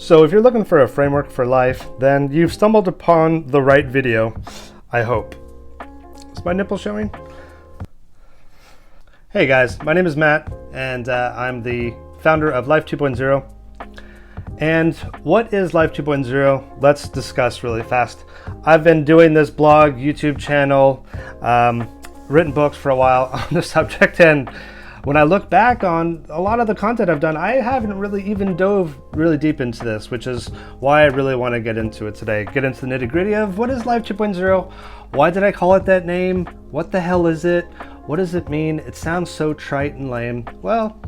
So if you're looking for a framework for life, then you've stumbled upon the right video, I hope. Is my nipple showing? Hey guys, my name is Matt, and I'm the founder of Life 2.0. And what is Life 2.0? Let's discuss really fast. I've been doing this blog, YouTube channel, written books for a while on the subject, and when I look back on a lot of the content I've done, I haven't really even dove really deep into this, which is why I really want to get into it today. Get into the nitty-gritty of what is Life 2.0? Why did I call it that name? What the hell is it? What does it mean? It sounds so trite and lame. Well,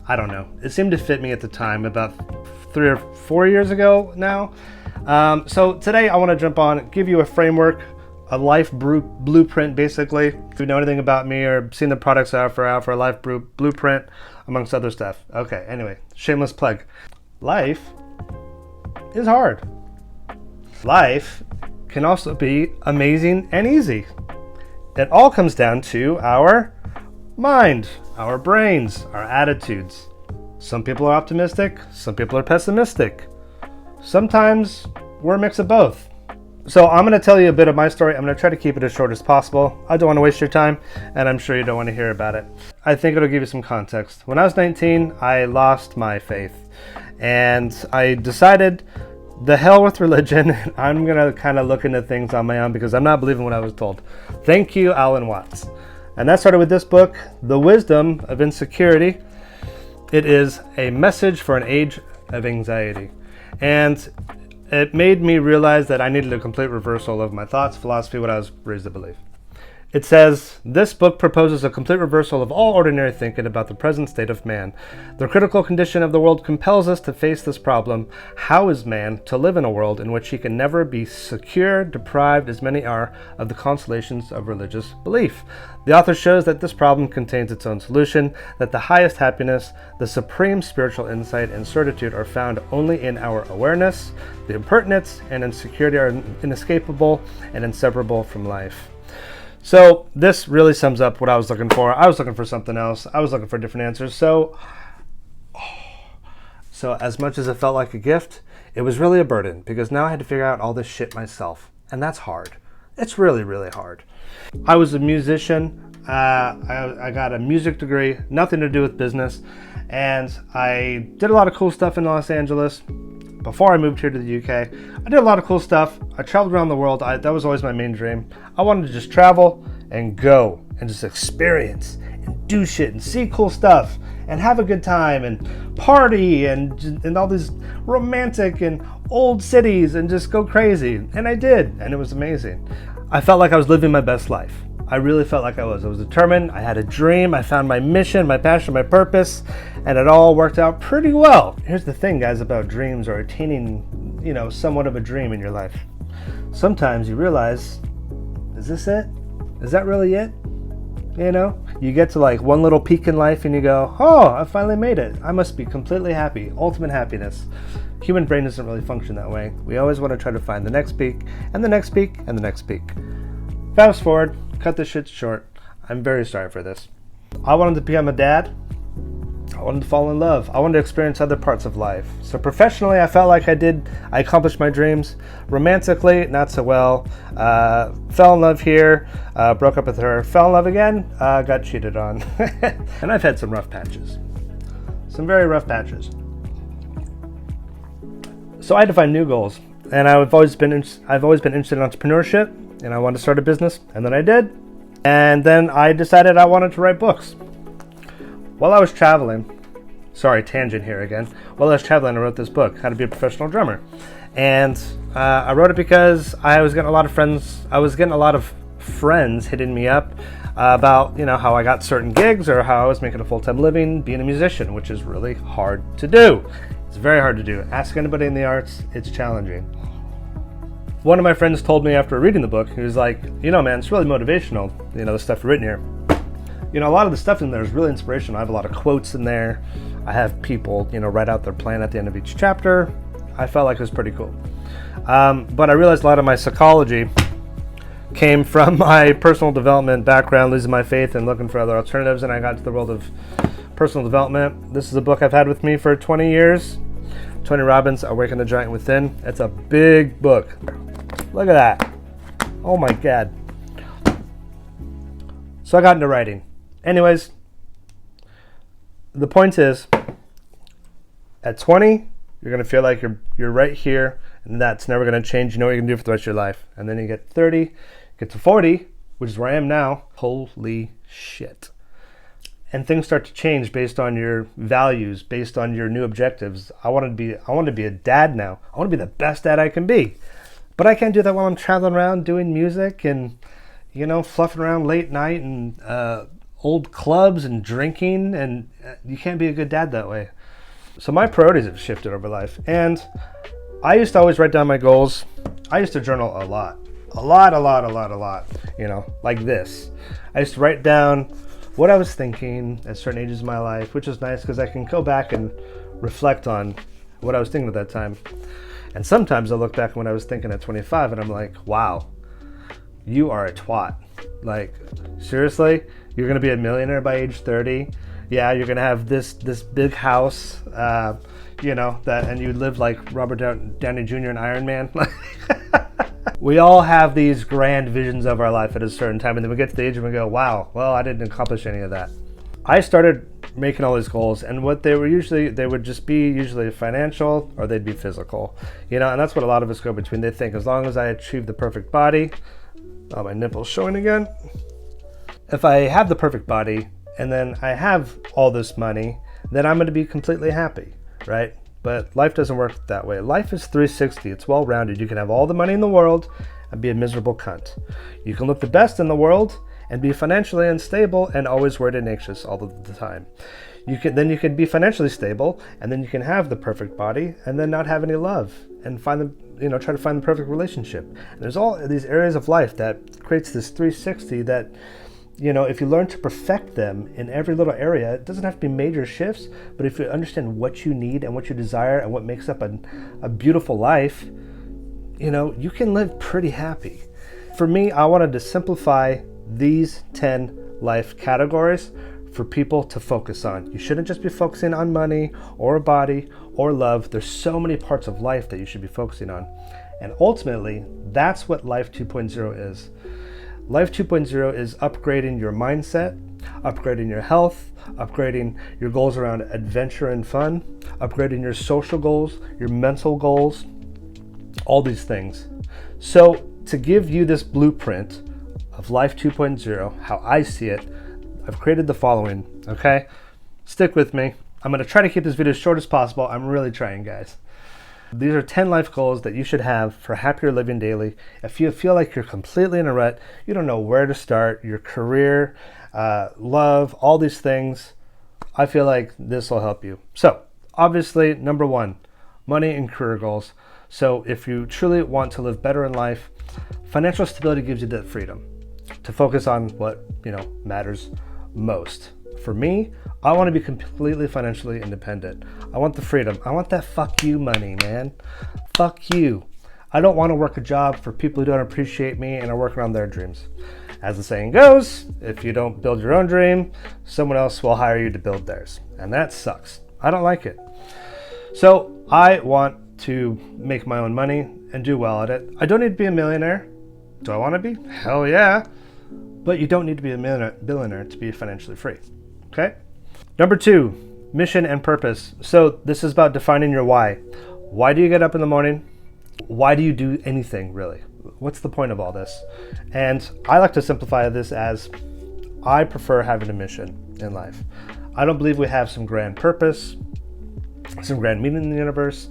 I don't know. It seemed to fit me at the time, about 3 or 4 years ago now. So today I want to jump on, give you a framework, a life blueprint, basically. If you know anything about me or seen the products I offer out for a life blueprint, amongst other stuff. Okay, anyway, shameless plug. Life is hard. Life can also be amazing and easy. It all comes down to our mind, our brains, our attitudes. Some people are optimistic, some people are pessimistic. Sometimes we're a mix of both. So I'm going to tell you a bit of my story. I'm going to try to keep it as short as possible. I don't want to waste your time, and I'm sure you don't want to hear about it. I think it'll give you some context. When I was 19, I lost my faith, and I decided, the hell with religion. I'm going to kind of look into things on my own because I'm not believing what I was told. Thank you, Alan Watts. And that started with this book, The Wisdom of Insecurity. It is a message for an age of anxiety. And it made me realize that I needed a complete reversal of my thoughts, philosophy, what I was raised to believe. It says, this book proposes a complete reversal of all ordinary thinking about the present state of man. The critical condition of the world compels us to face this problem. How is man to live in a world in which he can never be secure, deprived, as many are, of the consolations of religious belief? The author shows that this problem contains its own solution, that the highest happiness, the supreme spiritual insight, and certitude are found only in our awareness. The impertinence and insecurity are inescapable and inseparable from life. So this really sums up what I was looking for. I was looking for something else. I was looking for different answers. So as much as it felt like a gift, it was really a burden because now I had to figure out all this shit myself. And that's hard. It's really, really hard. I was a musician. I got a music degree, nothing to do with business. And I did a lot of cool stuff in Los Angeles. Before I moved here to the UK, I did a lot of cool stuff. I traveled around the world. That was always my main dream. I wanted to just travel and go and just experience and do shit and see cool stuff and have a good time and party and all these romantic and old cities and just go crazy. And I did, and it was amazing. I felt like I was living my best life. I really felt like I was. I was determined. I had a dream. I found my mission, my passion, my purpose, and it all worked out pretty well. Here's the thing, guys, about dreams or attaining, somewhat of a dream in your life. Sometimes you realize, is this it? Is that really it? You get to like one little peak in life and you go, oh, I finally made it. I must be completely happy. Ultimate happiness. Human brain doesn't really function that way. We always want to try to find the next peak and the next peak and the next peak. Fast forward. Cut this shit short. I'm very sorry for this. I wanted to become a dad. I wanted to fall in love. I wanted to experience other parts of life. So professionally, I felt like I accomplished my dreams. Romantically, not so well. Fell in love here, broke up with her. Fell in love again, got cheated on. And I've had some rough patches. Some very rough patches. So I had to find new goals. And I've always been interested in entrepreneurship. And I wanted to start a business, and then I did. And then I decided I wanted to write books. While I was traveling, sorry, tangent here again. While I was traveling, I wrote this book, How to Be a Professional Drummer. And I wrote it because I was getting a lot of friends hitting me up about, how I got certain gigs or how I was making a full-time living being a musician, which is really hard to do. It's very hard to do. Ask anybody in the arts, it's challenging. One of my friends told me after reading the book, he was like, man, it's really motivational, the stuff you've written here. A lot of the stuff in there is really inspirational. I have a lot of quotes in there. I have people, write out their plan at the end of each chapter. I felt like it was pretty cool. But I realized a lot of my psychology came from my personal development background, losing my faith and looking for other alternatives, and I got to the world of personal development. This is a book I've had with me for 20 years. Tony Robbins, Awaken the Giant Within. It's a big book. Look at that. Oh my God. So I got into writing. Anyways, the point is, at 20, you're going to feel like you're right here, and that's never going to change. You know what you're going to do for the rest of your life. And then you get 30, get to 40, which is where I am now. Holy shit. And things start to change based on your values, based on your new objectives. I want to be a dad now. I want to be the best dad I can be. But I can't do that while I'm traveling around doing music and, fluffing around late night and old clubs and drinking. And you can't be a good dad that way. So my priorities have shifted over life. And I used to always write down my goals. I used to journal a lot, like this. I used to write down what I was thinking at certain ages of my life, which is nice because I can go back and reflect on what I was thinking at that time. And sometimes I look back at what I was thinking at 25 and I'm like, wow, you are a twat. Like, seriously? You're going to be a millionaire by age 30? Yeah, you're going to have this big house, and you live like Robert Downey Jr. and Iron Man. We all have these grand visions of our life at a certain time, and then we get to the age and we go, wow, well, I didn't accomplish any of that. I started making all these goals, and what they would just be usually financial or they'd be physical, and that's what a lot of us go between. They think as long as I achieve the perfect body, oh, my nipple's showing again. If I have the perfect body and then I have all this money, then I'm going to be completely happy, right? But life doesn't work that way. Life is 360. It's well-rounded. You can have all the money in the world and be a miserable cunt. You can look the best in the world and be financially unstable and always worried and anxious all of the time. You can be financially stable, and then you can have the perfect body and then not have any love and try to find the perfect relationship. And there's all these areas of life that creates this 360 that, if you learn to perfect them in every little area, it doesn't have to be major shifts, but if you understand what you need and what you desire and what makes up a beautiful life, you can live pretty happy. For me, I wanted to simplify these 10 life categories for people to focus on. You shouldn't just be focusing on money or a body or love. There's so many parts of life that you should be focusing on. And ultimately, that's what Life 2.0 is. Life 2.0 is upgrading your mindset, upgrading your health, upgrading your goals around adventure and fun, upgrading your social goals, your mental goals, all these things. So to give you this blueprint of Life 2.0, how I see it, I've created the following, okay? Stick with me. I'm going to try to keep this video as short as possible. I'm really trying, guys. These are 10 life goals that you should have for happier living daily. If you feel like you're completely in a rut, you don't know where to start, your career, love, all these things, I feel like this will help you. So, obviously, number 1, money and career goals. So, if you truly want to live better in life, financial stability gives you that freedom to focus on what, matters most. For me, I want to be completely financially independent. I want the freedom. I want that fuck you money, man. Fuck you. I don't want to work a job for people who don't appreciate me and are working on their dreams. As the saying goes, if you don't build your own dream, someone else will hire you to build theirs. And that sucks. I don't like it. So I want to make my own money and do well at it. I don't need to be a millionaire. Do I want to be? Hell yeah. But you don't need to be a billionaire to be financially free. Okay? Number 2, mission and purpose. So this is about defining your why. Why do you get up in the morning? Why do you do anything, really? What's the point of all this? And I like to simplify this as I prefer having a mission in life. I don't believe we have some grand purpose, some grand meaning in the universe.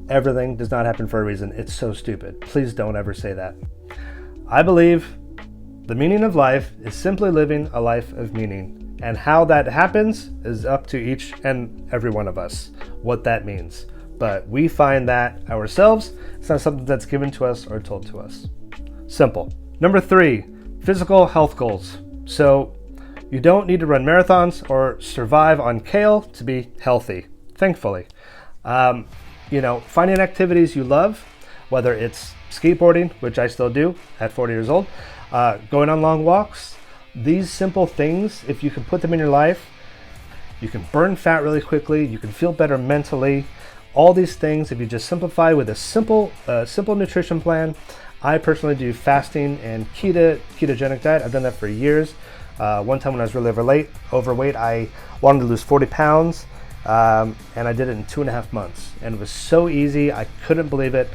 Everything does not happen for a reason. It's so stupid. Please don't ever say that. I believe the meaning of life is simply living a life of meaning. And how that happens is up to each and every one of us, what that means. But we find that ourselves. It's not something that's given to us or told to us. Simple. Number 3, physical health goals. So you don't need to run marathons or survive on kale to be healthy, thankfully. Finding activities you love, whether it's skateboarding, which I still do at 40 years old, going on long walks. These simple things, if you can put them in your life, you can burn fat really quickly, you can feel better mentally, all these things, if you just simplify with a simple nutrition plan. I personally do fasting and ketogenic diet. I've done that for years. One time when I was really overweight, I wanted to lose 40 pounds, and I did it in 2.5 months. And it was so easy, I couldn't believe it.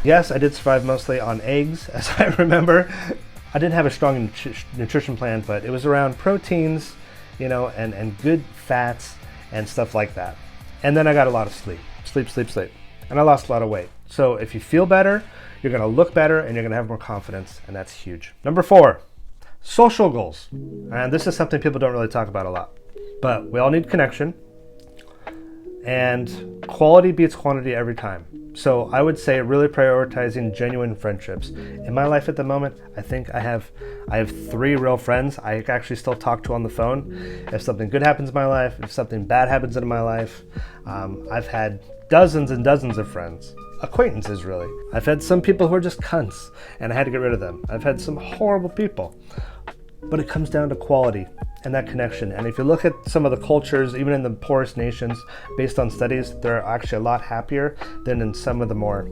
Yes, I did survive mostly on eggs, as I remember. I didn't have a strong nutrition plan, but it was around proteins, and good fats and stuff like that. And then I got a lot of sleep. And I lost a lot of weight. So if you feel better, you're gonna look better and you're gonna have more confidence, and that's huge. Number 4, social goals. And this is something people don't really talk about a lot, but we all need connection, and quality beats quantity every time. So I would say really prioritizing genuine friendships. In my life at the moment, I think I have 3 real friends I actually still talk to on the phone. If something good happens in my life, if something bad happens in my life, I've had dozens and dozens of friends. Acquaintances, really. I've had some people who are just cunts, and I had to get rid of them. I've had some horrible people. But it comes down to quality and that connection. And if you look at some of the cultures, even in the poorest nations, based on studies, they're actually a lot happier than in some of the more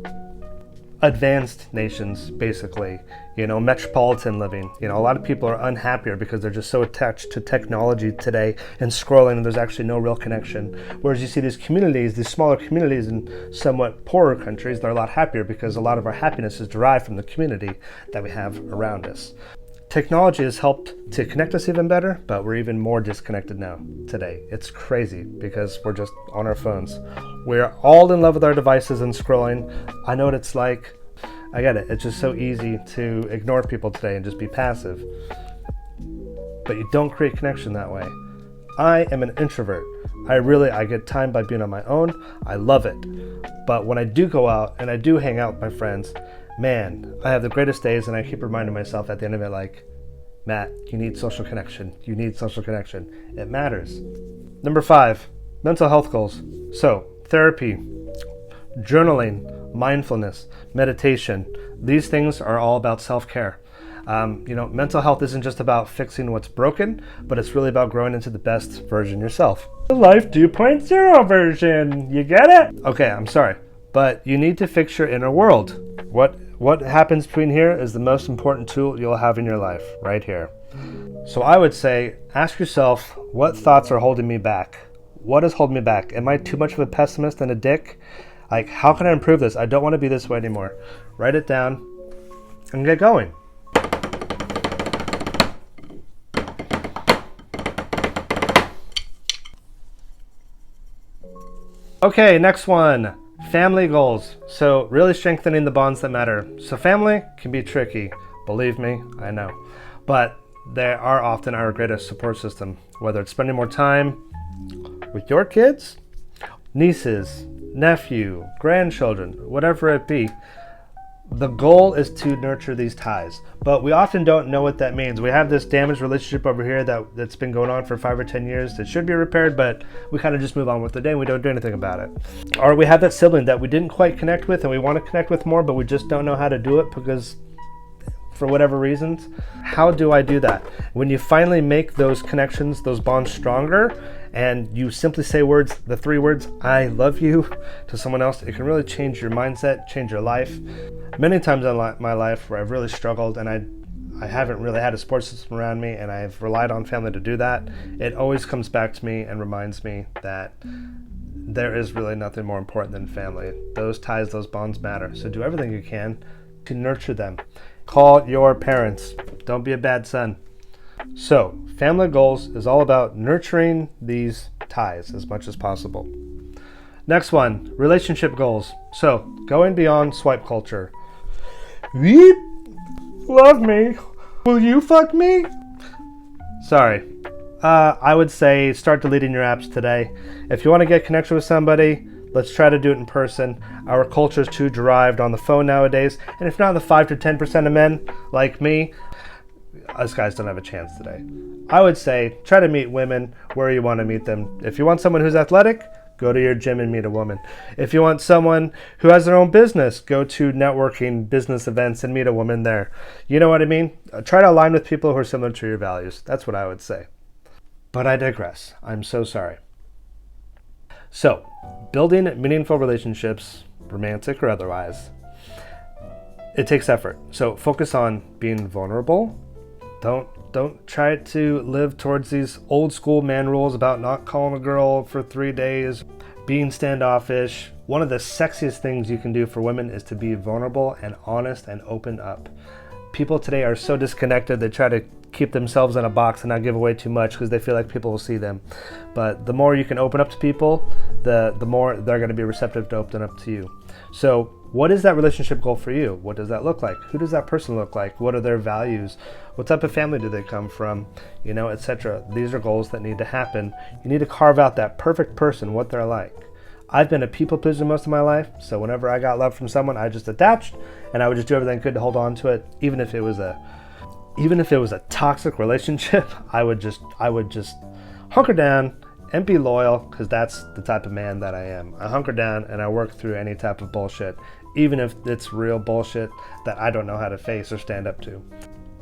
advanced nations, basically, metropolitan living. A lot of people are unhappier because they're just so attached to technology today and scrolling, and there's actually no real connection. Whereas you see these communities, these smaller communities in somewhat poorer countries, they're a lot happier because a lot of our happiness is derived from the community that we have around us. Technology has helped to connect us even better, but we're even more disconnected now today. It's crazy because we're just on our phones. We're all in love with our devices and scrolling. I know what it's like. I get it. It's just so easy to ignore people today and just be passive. But you don't create connection that way. I am an introvert. I get time by being on my own. I love it. But when I do go out and I do hang out with my friends, man, I have the greatest days, and I keep reminding myself at the end of it, like, Matt, you need social connection. You need social connection. It matters. Number 5, mental health goals. So, therapy, journaling, mindfulness, meditation. These things are all about self-care. Mental health isn't just about fixing what's broken, but it's really about growing into the best version yourself. The Life 2.0 version. You get it? Okay, I'm sorry, but you need to fix your inner world. What happens between here is the most important tool you'll have in your life, right here. So I would say, ask yourself, what thoughts are holding me back? What is holding me back? Am I too much of a pessimist and a dick? Like, how can I improve this? I don't want to be this way anymore. Write it down and get going. Okay, next one. Family goals. So really strengthening the bonds that matter. So family can be tricky. Believe me, I know. But they are often our greatest support system. Whether it's spending more time with your kids, nieces, nephew, grandchildren, whatever it be. The goal is to nurture these ties, but we often don't know what that means. We have this damaged relationship over here that's been going on for 5 or 10 years. It should be repaired, but we kind of just move on with the day and we don't do anything about it. Or we have that sibling that we didn't quite connect with and we want to connect with more, but we just don't know how to do it because for whatever reasons. How do I do that? When you finally make those connections, those bonds stronger, and you simply say the 3 words, I love you, to someone else, it can really change your mindset, change your life. Many times in my life where I've really struggled and I haven't really had a support system around me and I've relied on family to do that, it always comes back to me and reminds me that there is really nothing more important than family. Those ties, those bonds matter. So do everything you can to nurture them. Call your parents. Don't be a bad son. So, family goals is all about nurturing these ties as much as possible. Next one, relationship goals. So, going beyond swipe culture. Weep. Love me. Will you fuck me? Sorry. I would say start deleting your apps today. If you want to get connection with somebody, let's try to do it in person. Our culture is too derived on the phone nowadays. And if not the 5 to 10% of men like me, us guys don't have a chance today. I would say try to meet women where you want to meet them. If you want someone who's athletic, go to your gym and meet a woman. If you want someone who has their own business, go to networking business events and meet a woman there. You know what I mean? Try to align with people who are similar to your values. That's what I would say. But I digress. I'm so sorry. So, building meaningful relationships, romantic or otherwise, it takes effort. So focus on being vulnerable. Don't try to live towards these old school man rules about not calling a girl for 3 days, being standoffish. One of the sexiest things you can do for women is to be vulnerable and honest and open up. People today are so disconnected, they try to keep themselves in a box and not give away too much because they feel like people will see them. But the more you can open up to people, the more they're going to be receptive to open up to you. So what is that relationship goal for you? What does that look like? Who does that person look like? What are their values? What type of family do they come from? Etc. These are goals that need to happen. You need to carve out that perfect person, what they're like. I've been a people pleaser most of my life, so whenever I got love from someone, I just attached and I would just do everything I could to hold on to it. Even if it was a toxic relationship, I would just hunker down and be loyal, because that's the type of man that I am. I hunker down and I work through any type of bullshit, even if it's real bullshit that I don't know how to face or stand up to.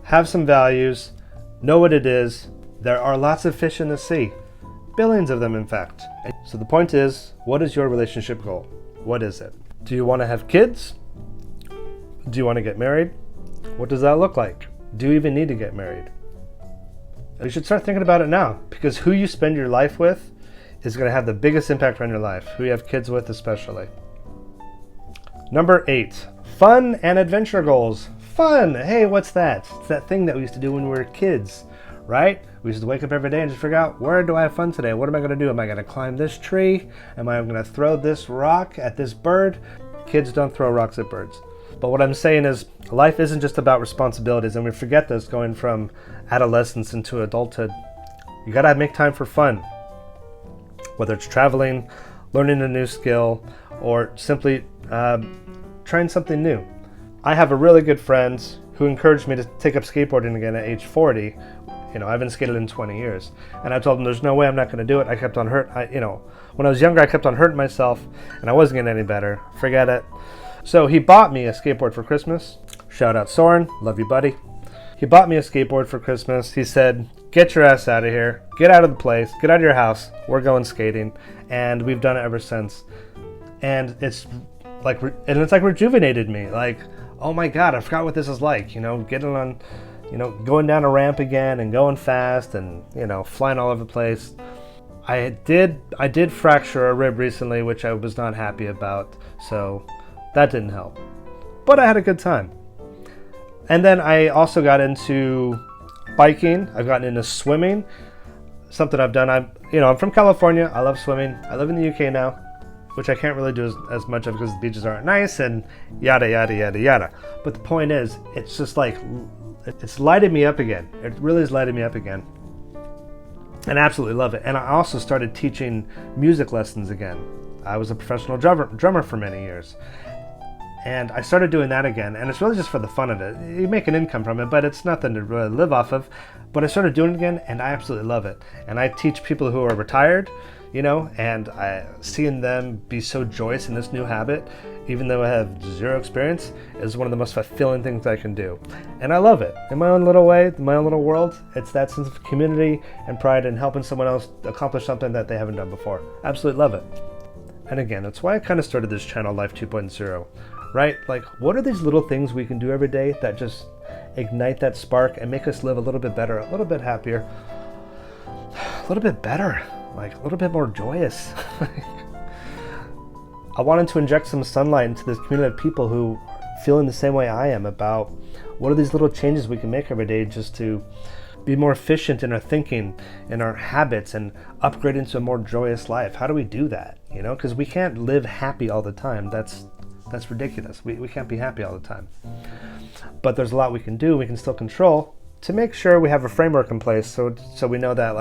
Have some values, know what it is. There are lots of fish in the sea, billions of them in fact. So the point is, what is your relationship goal? What is it? Do you want to have kids? Do you want to get married? What does that look like? Do you even need to get married? You should start thinking about it now, because who you spend your life with is going to have the biggest impact on your life, who you have kids with especially. Number 8, fun and adventure goals. Fun! Hey, what's that? It's that thing that we used to do when we were kids, right? We used to wake up every day and just figure out, where do I have fun today? What am I going to do? Am I going to climb this tree? Am I going to throw this rock at this bird? Kids don't throw rocks at birds. But what I'm saying is, life isn't just about responsibilities, and we forget this going from adolescence into adulthood. You gotta make time for fun. Whether it's traveling, learning a new skill, or simply trying something new. I have a really good friend who encouraged me to take up skateboarding again at age 40. I haven't skated in 20 years. And I told him there's no way I'm not gonna do it. I kept on when I was younger, I kept on hurting myself, and I wasn't getting any better. Forget it. So he bought me a skateboard for Christmas. Shout out Soren, love you buddy. He bought me a skateboard for Christmas. He said, get your ass out of here, get out of the place, get out of your house, we're going skating. And we've done it ever since. And it's like rejuvenated me. Like, oh my God, I forgot what this is like, getting on, going down a ramp again and going fast and, flying all over the place. I did fracture a rib recently, which I was not happy about. So that didn't help, but I had a good time. And then I also got into biking. I've gotten into swimming, something I've done. I'm from California. I love swimming. I live in the UK now, which I can't really do as much of because the beaches aren't nice and yada, yada, yada, yada. But the point is, it's just like, it's lighted me up again. It really has lighted me up again. And I absolutely love it. And I also started teaching music lessons again. I was a professional drummer for many years. And I started doing that again, and it's really just for the fun of it. You make an income from it, but it's nothing to really live off of. But I started doing it again, and I absolutely love it. And I teach people who are retired, and seeing them be so joyous in this new habit, even though I have zero experience, is one of the most fulfilling things I can do. And I love it. In my own little way, in my own little world, it's that sense of community and pride in helping someone else accomplish something that they haven't done before. Absolutely love it. And again, that's why I kind of started this channel, Life 2.0. Right? Like, what are these little things we can do every day that just ignite that spark and make us live a little bit better, a little bit happier, a little bit better, like a little bit more joyous. I wanted to inject some sunlight into this community of people who are feeling the same way I am about what are these little changes we can make every day just to be more efficient in our thinking, in our habits, and upgrade into a more joyous life. How do we do that? Because we can't live happy all the time. That's ridiculous. We can't be happy all the time. But there's a lot we can do, we can still control to make sure we have a framework in place so we know that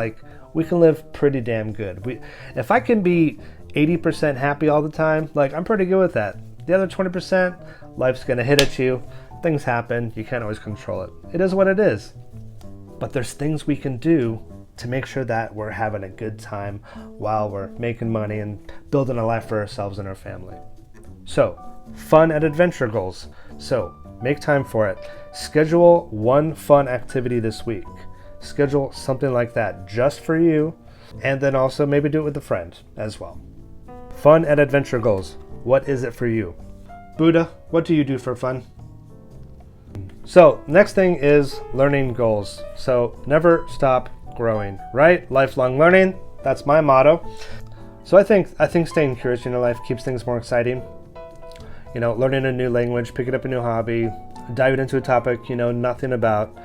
we can live pretty damn good. If I can be 80% happy all the time, I'm pretty good with that. The other 20%, life's gonna hit at you, things happen, you can't always control it. It is what it is. But there's things we can do to make sure that we're having a good time while we're making money and building a life for ourselves and our family. So, fun and adventure goals. So, make time for it. Schedule one fun activity this week. Schedule something like that just for you, and then also maybe do it with a friend as well. Fun and adventure goals. What is it for you? Buddha, what do you do for fun? So next thing is learning goals. So never stop growing, right? Lifelong learning. That's my motto. So I think staying curious in your life keeps things more exciting. You know, learning a new language, picking up a new hobby, diving into a topic you know nothing about.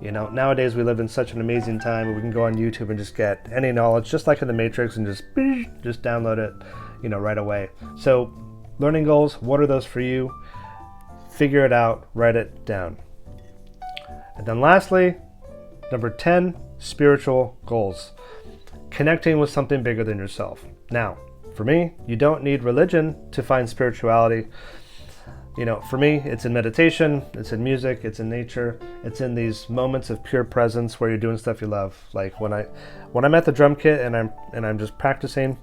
You know, nowadays we live in such an amazing time where we can go on YouTube and just get any knowledge, just like in the Matrix, and just download it, you know, right away. So learning goals, what are those for you? Figure it out, write it down. And then lastly, number 10, spiritual goals. Connecting with something bigger than yourself. Now, for me, you don't need religion to find spirituality. You know, for me, it's in meditation, it's in music, it's in nature, it's in these moments of pure presence where you're doing stuff you love. Like when I'm at the drum kit and I'm just practicing,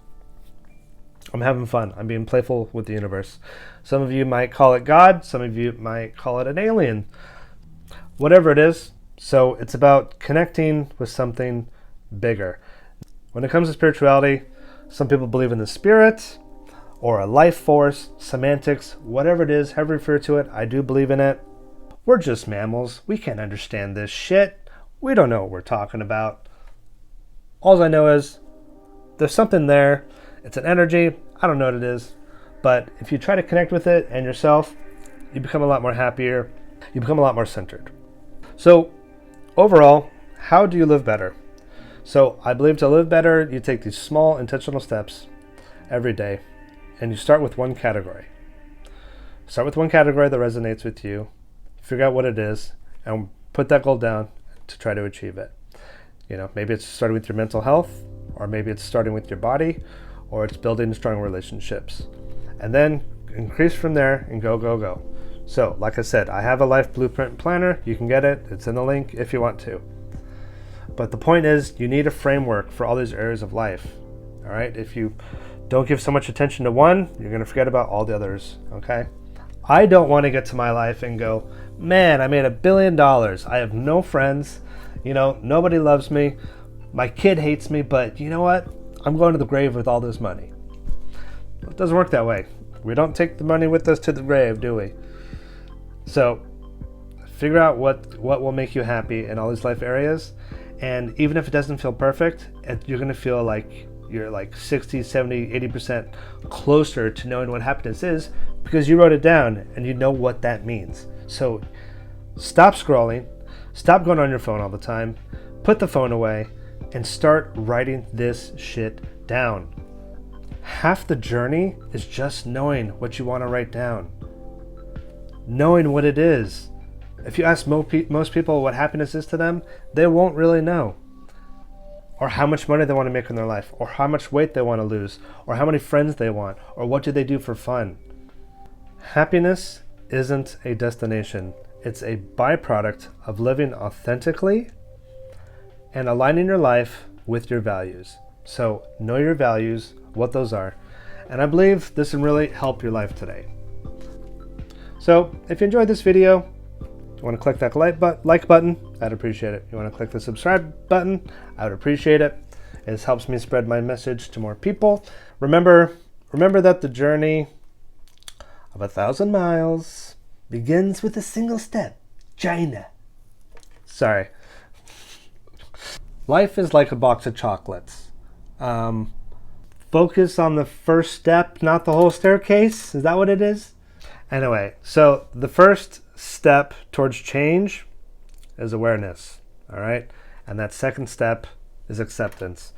I'm having fun. I'm being playful with the universe. Some of you might call it God, some of you might call it an alien. Whatever it is, so it's about connecting with something bigger. When it comes to spirituality, some people believe in the spirit, or a life force, semantics, whatever it is, however you refer to it, I do believe in it. We're just mammals. We can't understand this shit. We don't know what we're talking about. All I know is there's something there. It's an energy. I don't know what it is. But if you try to connect with it and yourself, you become a lot more happier. You become a lot more centered. So overall, how do you live better? So I believe to live better, you take these small intentional steps every day. And you start with one category. Start with one category that resonates with you. Figure out what it is and put that goal down to try to achieve it. You know, maybe it's starting with your mental health, or maybe it's starting with your body, or it's building strong relationships. And then increase from there and go, go, go. So, like I said, I have a life blueprint planner. You can get it. It's in the link if you want to. But the point is, you need a framework for all these areas of life. All right? If you don't give so much attention to one, you're going to forget about all the others, okay? I don't want to get to my life and go, man, I made $1 billion. I have no friends. You know, nobody loves me. My kid hates me, but you know what? I'm going to the grave with all this money. It doesn't work that way. We don't take the money with us to the grave, do we? So figure out what will make you happy in all these life areas. And even if it doesn't feel perfect, you're going to feel like you're like 60, 70, 80% closer to knowing what happiness is because you wrote it down and you know what that means. So stop scrolling, stop going on your phone all the time, put the phone away, and start writing this shit down. Half the journey is just knowing what you want to write down. Knowing what it is. If you ask most people what happiness is to them, they won't really know. Or how much money they want to make in their life, or how much weight they want to lose, or how many friends they want, or what do they do for fun. Happiness isn't a destination. It's a byproduct of living authentically and aligning your life with your values. So know your values, what those are, and I believe this can really help your life today. So if you enjoyed this video, you want to click that like button, I'd appreciate it. You want to click the subscribe button, I would appreciate it. It helps me spread my message to more people. Remember that the journey of 1,000 miles begins with a single step. China. Sorry. Life is like a box of chocolates. Focus on the first step, not the whole staircase. Is that what it is? Anyway, so the first step towards change is awareness, all right? And that second step is acceptance.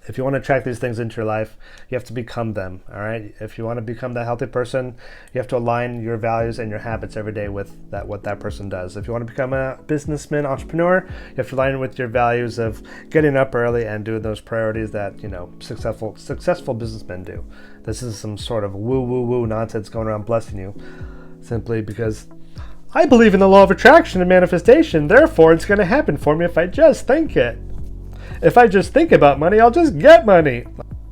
If you want to attract these things into your life, you have to become them, all right? If you want to become that healthy person, you have to align your values and your habits every day with what that person does. If you want to become a businessman, entrepreneur, you have to align with your values of getting up early and doing those priorities that, you know, successful businessmen do. This is some sort of woo nonsense going around blessing you simply because I believe in the law of attraction and manifestation. Therefore, it's going to happen for me if I just think it. If I just think about money, I'll just get money.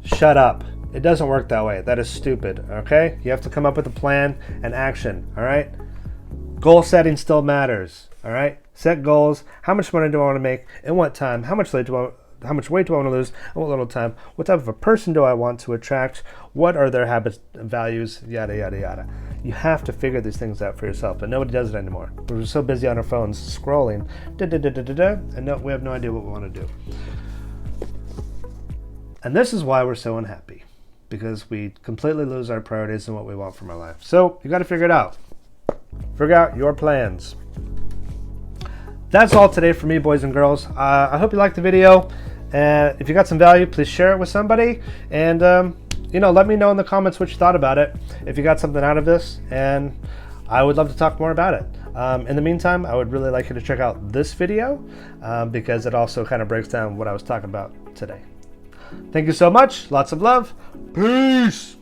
Shut up. It doesn't work that way. That is stupid, okay? You have to come up with a plan and action, all right? Goal setting still matters, all right? Set goals. How much money do I want to make? In what time? How much how much weight do I want to lose, and what little time, what type of a person do I want to attract, what are their habits, values, yada, yada, yada. You have to figure these things out for yourself, but nobody does it anymore. We're so busy on our phones scrolling, and no, we have no idea what we want to do. And this is why we're so unhappy, because we completely lose our priorities and what we want from our life. So you got to figure it out. Figure out your plans. That's all today for me, boys and girls. I hope you liked the video. And if you got some value, please share it with somebody. And, let me know in the comments what you thought about it, if you got something out of this. And I would love to talk more about it. In the meantime, I would really like you to check out this video because it also kind of breaks down what I was talking about today. Thank you so much. Lots of love. Peace.